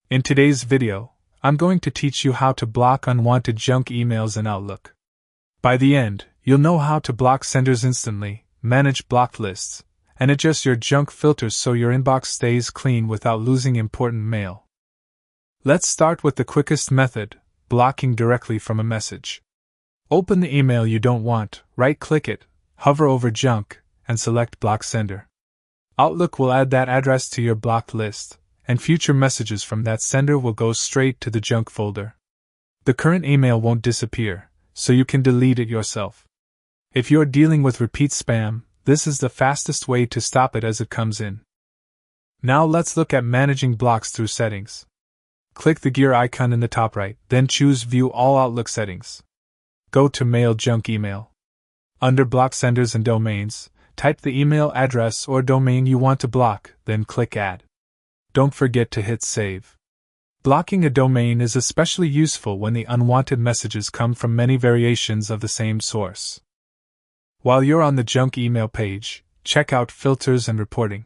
In today's video, I'm going to teach you how to block unwanted junk emails in Outlook. By the end, you'll know how to block senders instantly, manage blocked lists, and adjust your junk filters so your inbox stays clean without losing important mail. Let's start with the quickest method, blocking directly from a message. Open the email you don't want, right-click it, hover over junk, and select Block Sender. Outlook will add that address to your blocked list, and future messages from that sender will go straight to the junk folder. The current email won't disappear, so you can delete it yourself. If you're dealing with repeat spam, this is the fastest way to stop it as it comes in. Now let's look at managing blocks through settings. Click the gear icon in the top right, then choose View All Outlook Settings. Go to Mail Junk Email. Under Block Senders and Domains, type the email address or domain you want to block, then click Add. Don't forget to hit Save. Blocking a domain is especially useful when the unwanted messages come from many variations of the same source. While you're on the junk email page, check out Filters and Reporting.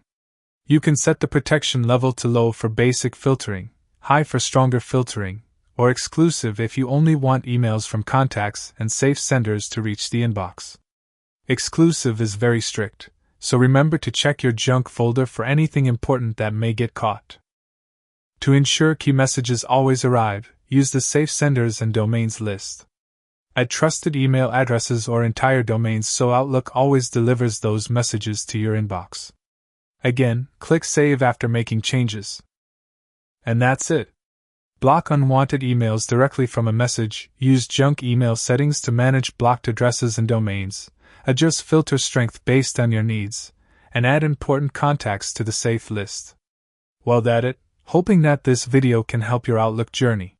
You can set the protection level to low for basic filtering, high for stronger filtering, or exclusive if you only want emails from contacts and safe senders to reach the inbox. Exclusive is very strict, so remember to check your junk folder for anything important that may get caught. To ensure key messages always arrive, use the Safe Senders and Domains list. Add trusted email addresses or entire domains so Outlook always delivers those messages to your inbox. Again, click Save after making changes. And that's it. Block unwanted emails directly from a message, use junk email settings to manage blocked addresses and domains, adjust filter strength based on your needs, and add important contacts to the safe list. Well, that's it, hoping that this video can help your Outlook journey.